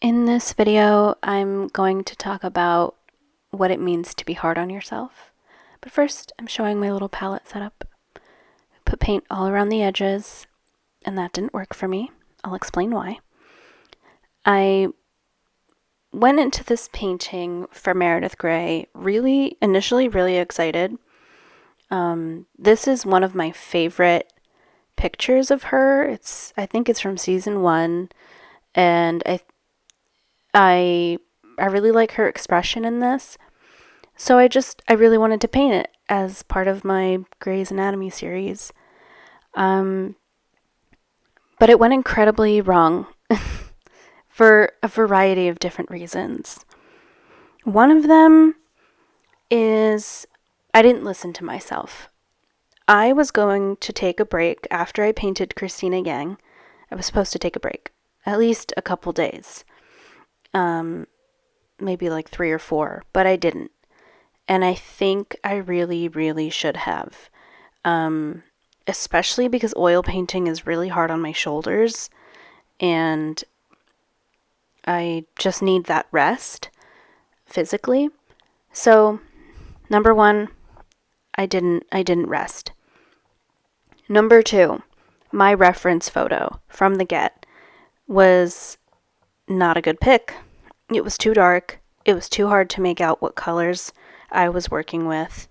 In this video, I'm going to talk about what it means to be hard on yourself. But first, I'm showing my little palette setup. I put paint all around the edges, and that didn't work for me. I'll explain why. I went into this painting for Meredith Grey initially really excited. This is one of my favorite pictures of her. I think it's from season 1, and I really like her expression in this. So I really wanted to paint it as part of my Grey's Anatomy series. But it went incredibly wrong for a variety of different reasons. One of them is I didn't listen to myself. I was going to take a break after I painted Christina Yang. I was supposed to take a break, at least a couple days. Maybe like 3 or 4, but I didn't. And I think I really, really should have. Especially because oil painting is really hard on my shoulders, and I just need that rest physically. So, number 1, I didn't rest. Number 2, my reference photo from the get was not a good pick. It was too dark. It was too hard to make out what colors I was working with.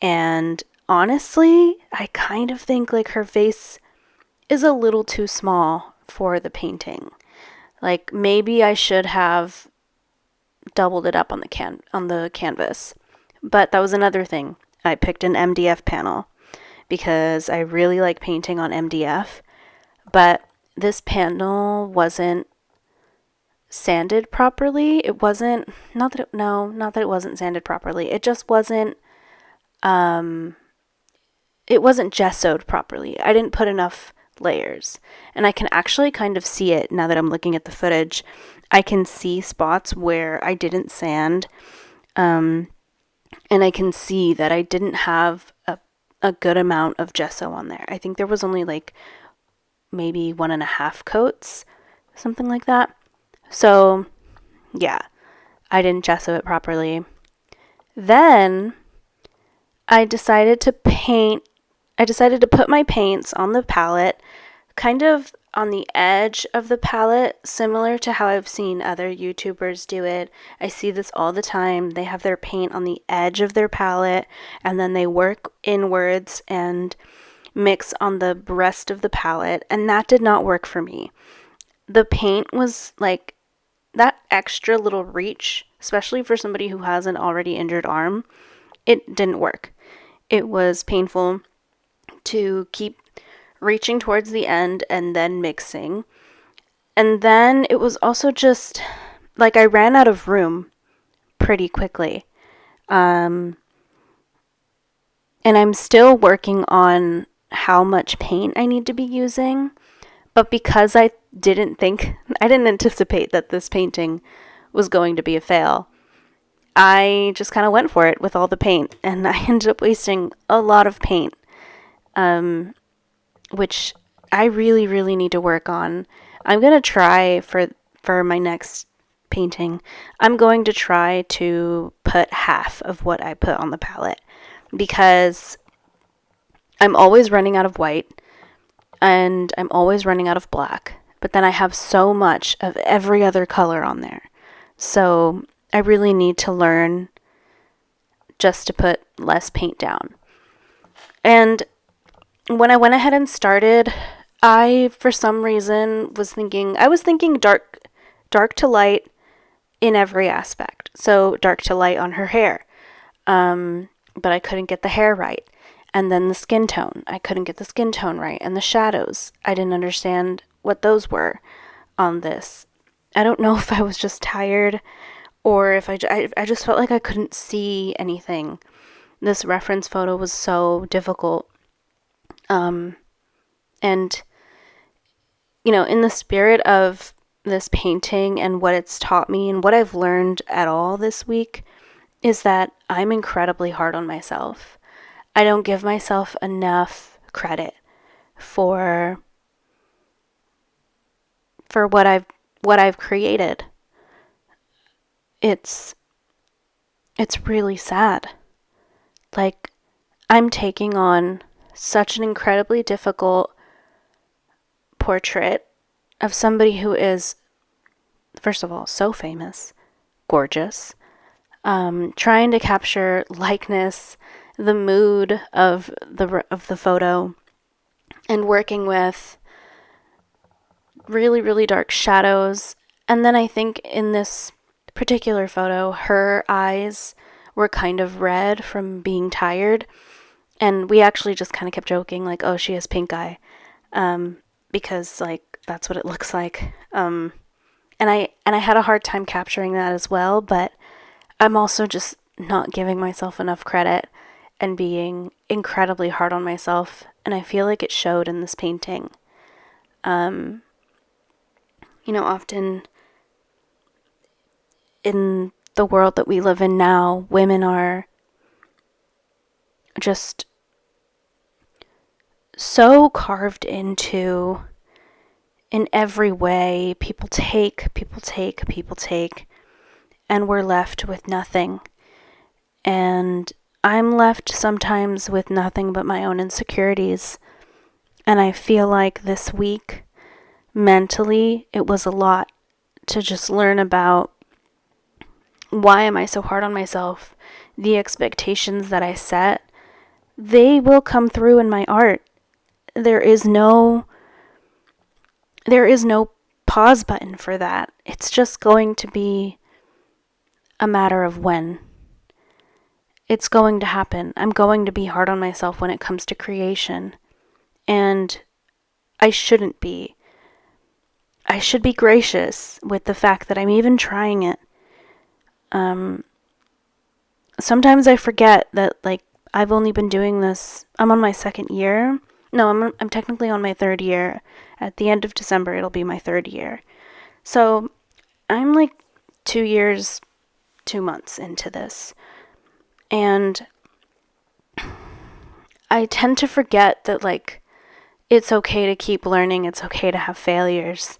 And honestly, I kind of think like her face is a little too small for the painting. Like maybe I should have doubled it up on the canvas. But that was another thing. I picked an MDF panel because I really like painting on MDF, but this panel wasn't sanded properly. It wasn't not that it wasn't sanded properly. It just wasn't it wasn't gessoed properly. I didn't put enough layers. And I can actually kind of see it now that I'm looking at the footage. I can see spots where I didn't sand. And I can see that I didn't have a good amount of gesso on there. I think there was only like maybe 1.5 coats, something like that. So, yeah, I didn't gesso it properly. Then I decided to put my paints on the palette, kind of on the edge of the palette, similar to how I've seen other YouTubers do it. I see this all the time. They have their paint on the edge of their palette, and then they work inwards and mix on the rest of the palette, and that did not work for me. The paint was like that extra little reach, especially for somebody who has an already injured arm. It didn't work. It was painful to keep reaching towards the end and then mixing. And then it was also just like I ran out of room pretty quickly. And I'm still working on how much paint I need to be using. But because I didn't anticipate that this painting was going to be a fail, I just kind of went for it with all the paint. And I ended up wasting a lot of paint. Which I really, really need to work on. I'm going to try for my next painting, I'm going to try to put half of what I put on the palette because I'm always running out of white and I'm always running out of black, but then I have so much of every other color on there. So I really need to learn just to put less paint down. And when I went ahead and started, I, for some reason, was thinking dark to light in every aspect. So dark to light on her hair. But I couldn't get the hair right. And then the skin tone. I couldn't get the skin tone right. And the shadows. I didn't understand what those were on this. I don't know if I was just tired or if I just felt like I couldn't see anything. This reference photo was so difficult. And, in the spirit of this painting and what it's taught me and what I've learned at all this week is that I'm incredibly hard on myself. I don't give myself enough credit for what I've what I've created. It's really sad. Like, I'm taking on such an incredibly difficult portrait of somebody who is, first of all, so famous, gorgeous, trying to capture likeness, the mood of the photo, and working with really, really dark shadows. And then I think in this particular photo, her eyes were kind of red from being tired. And we actually just kind of kept joking, like, oh, she has pink eye. Because, like, that's what it looks like. And I had a hard time capturing that as well, but I'm also just not giving myself enough credit and being incredibly hard on myself. And I feel like it showed in this painting. Often in the world that we live in now, women are just so carved into, in every way, people take, and we're left with nothing. And I'm left sometimes with nothing but my own insecurities. And I feel like this week, mentally, it was a lot to just learn about why am I so hard on myself? The expectations that I set, they will come through in my art. There is no pause button for that. It's just going to be a matter of when. It's going to happen. I'm going to be hard on myself when it comes to creation. And I shouldn't be. I should be gracious with the fact that I'm even trying it. Sometimes I forget that, like, I've only been doing this. I'm on my second year. No, I'm technically on my third year. At the end of December, it'll be my third year. So I'm like 2 years, 2 months into this. And I tend to forget that, like, it's okay to keep learning. It's okay to have failures.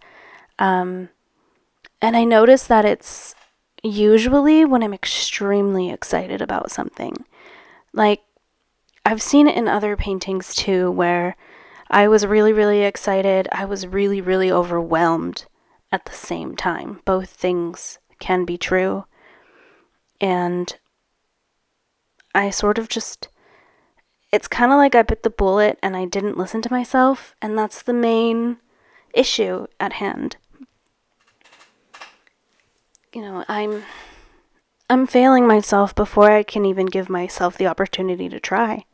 And I notice that it's usually when I'm extremely excited about something. Like, I've seen it in other paintings too, where I was really, really excited. I was really, really overwhelmed at the same time. Both things can be true. And I sort of just, it's kind of like I bit the bullet and I didn't listen to myself. And that's the main issue at hand. I'm failing myself before I can even give myself the opportunity to try.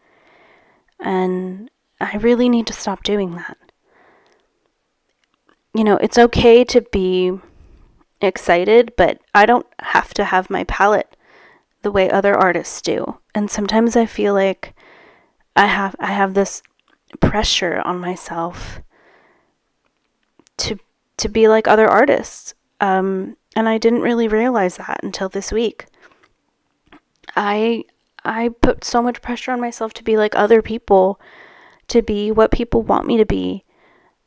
And I really need to stop doing that. It's okay to be excited, but I don't have to have my palette the way other artists do. And sometimes I feel like I have this pressure on myself to be like other artists. And I didn't really realize that until this week. I put so much pressure on myself to be like other people, to be what people want me to be.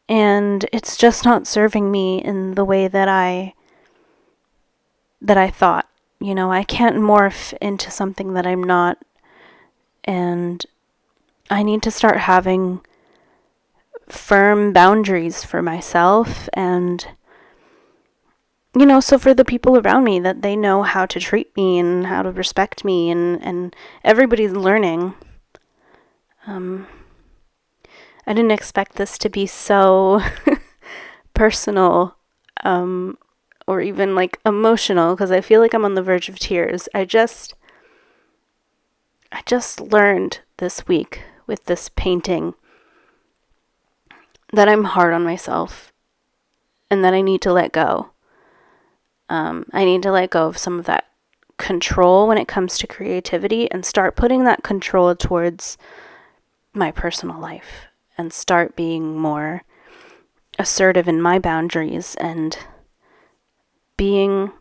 And it's just not serving me in the way that I thought. I can't morph into something that I'm not. And I need to start having firm boundaries for myself and so for the people around me, that they know how to treat me and how to respect me, and everybody's learning. I didn't expect this to be so personal, or even like emotional, because I feel like I'm on the verge of tears. I just learned this week with this painting that I'm hard on myself and that I need to let go. I need to let go of some of that control when it comes to creativity and start putting that control towards my personal life and start being more assertive in my boundaries and giving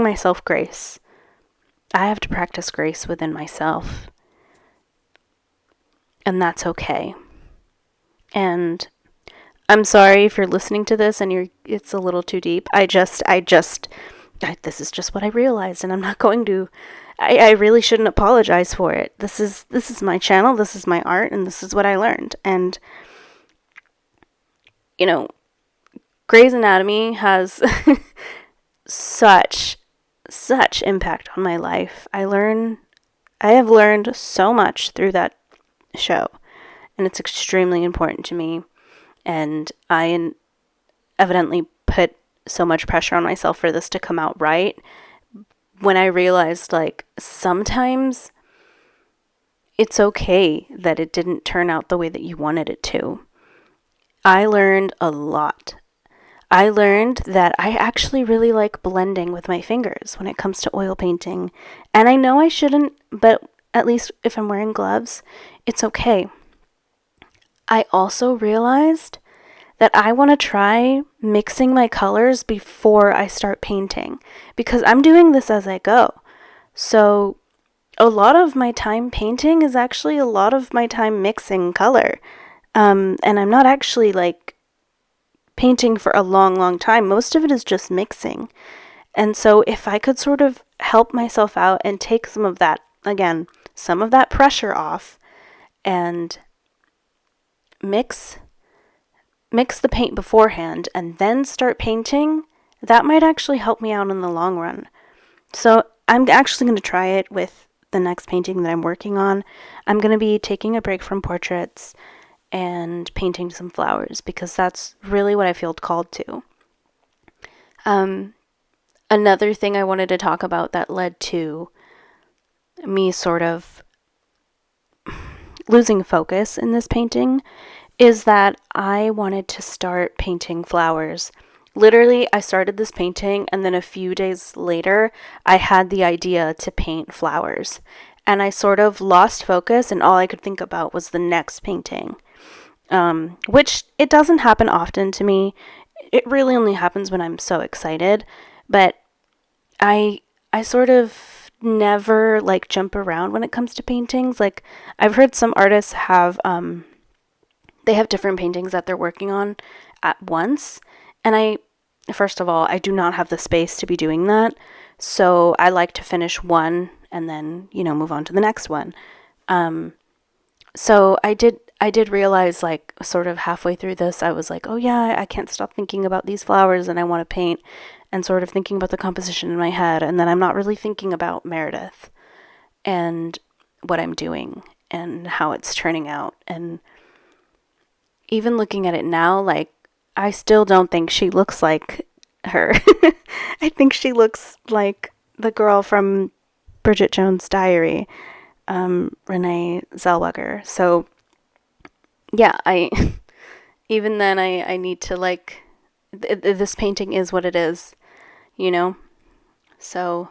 myself grace. I have to practice grace within myself, and that's okay. And I'm sorry if you're listening to this and it's a little too deep. This is just what I realized, and I'm not going to. I really shouldn't apologize for it. This is my channel, this is my art, and this is what I learned. And you know, Grey's Anatomy has such impact on my life. I have learned so much through that show, and it's extremely important to me. And I evidently put so much pressure on myself for this to come out right, when I realized, like, sometimes it's okay that it didn't turn out the way that you wanted it to. I learned a lot. I learned that I actually really like blending with my fingers when it comes to oil painting. And I know I shouldn't, but at least if I'm wearing gloves, it's okay. I also realized that I want to try mixing my colors before I start painting, because I'm doing this as I go. So a lot of my time painting is actually a lot of my time mixing color. And I'm not actually like painting for a long time. Most of it is just mixing. And so if I could sort of help myself out and take some of that, again, some of that pressure off, and mix the paint beforehand and then start painting, that might actually help me out in the long run. So I'm actually going to try it with the next painting that I'm working on. I'm going to be taking a break from portraits and painting some flowers, because that's really what I feel called to. Another thing I wanted to talk about that led to me sort of losing focus in this painting is that I wanted to start painting flowers. Literally, I started this painting, and then a few days later, I had the idea to paint flowers. And I sort of lost focus, and all I could think about was the next painting. Which, it doesn't happen often to me. It really only happens when I'm so excited. But I sort of never, like, jump around when it comes to paintings. Like, I've heard some artists have, they have different paintings that they're working on at once. And first of all, I do not have the space to be doing that. So I like to finish one and then, move on to the next one. So I did realize, like, sort of halfway through this, I was like, oh yeah, I can't stop thinking about these flowers and I want to paint, and sort of thinking about the composition in my head. And then I'm not really thinking about Meredith and what I'm doing and how it's turning out. And even looking at it now, like, I still don't think she looks like her. I think she looks like the girl from Bridget Jones' Diary, Renee Zellweger. So, yeah, even then, I need to, like, this painting is what it is, So,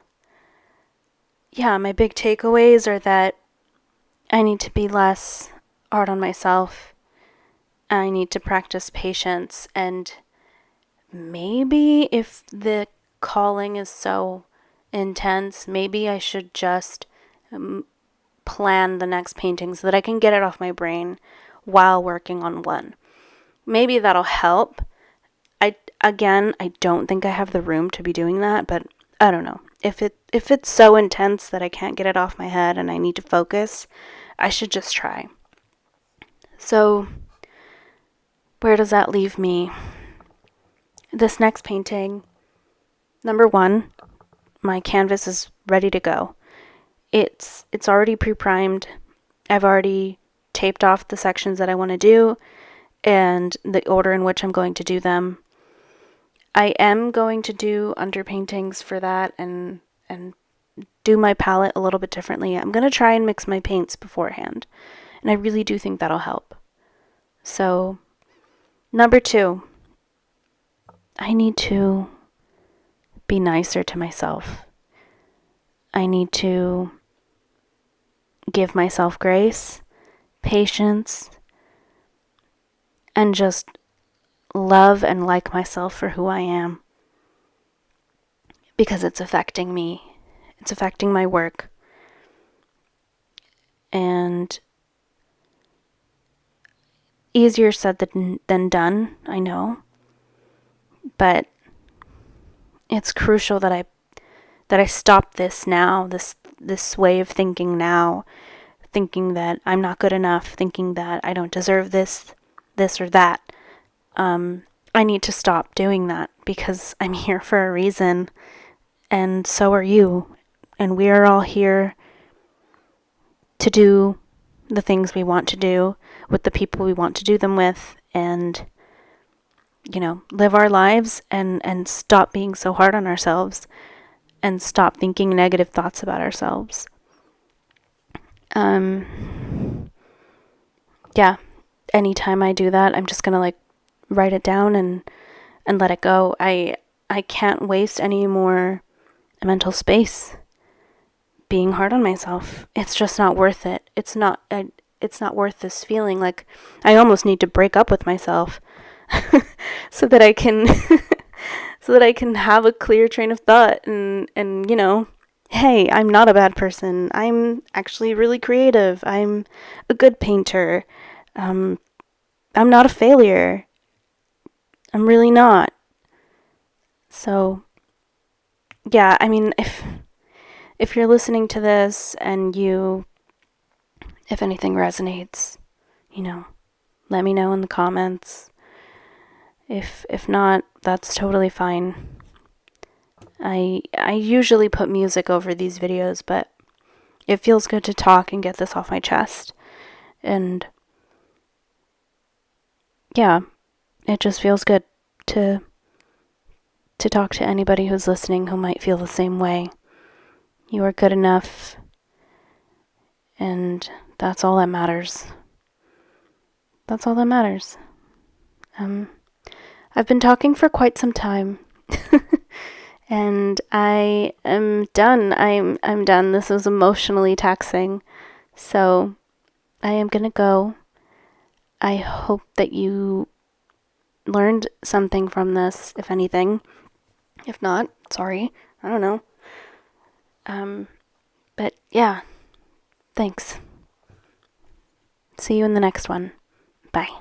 yeah, my big takeaways are that I need to be less hard on myself. I need to practice patience, and maybe if the calling is so intense, maybe I should just plan the next painting so that I can get it off my brain while working on one. Maybe that'll help. I don't think I have the room to be doing that, but I don't know. If it's so intense that I can't get it off my head and I need to focus, I should just try. So, where does that leave me? This next painting, number 1, my canvas is ready to go. It's already pre-primed. I've already taped off the sections that I want to do and the order in which I'm going to do them. I am going to do underpaintings for that and do my palette a little bit differently. I'm going to try and mix my paints beforehand, and I really do think that'll help. So, number 2, I need to be nicer to myself. I need to give myself grace, patience, and just love and like myself for who I am. Because it's affecting me. It's affecting my work. And easier said than done, I know. But it's crucial that I stop this now, this way of thinking now, thinking that I'm not good enough, thinking that I don't deserve this or that. I need to stop doing that because I'm here for a reason, and so are you. And we are all here to do the things we want to do with the people we want to do them with, and live our lives and stop being so hard on ourselves and stop thinking negative thoughts about ourselves. Yeah, anytime I do that, I'm just gonna write it down and let it go. I can't waste any more mental space being hard on myself. It's just not worth it. It's not worth this feeling. Like, I almost need to break up with myself so that I can have a clear train of thought and hey, I'm not a bad person. I'm actually really creative. I'm a good painter. I'm not a failure. I'm really not. So, yeah, I mean, if you're listening to this and if anything resonates, let me know in the comments. If not, that's totally fine. I usually put music over these videos, but it feels good to talk and get this off my chest. And yeah, it just feels good to talk to anybody who's listening who might feel the same way. You are good enough, and that's all that matters. That's all that matters. I've been talking for quite some time. And I am done. I'm done. This was emotionally taxing. So I am gonna go. I hope that you learned something from this, if anything. If not, sorry. I don't know. But yeah, thanks. See you in the next one. Bye.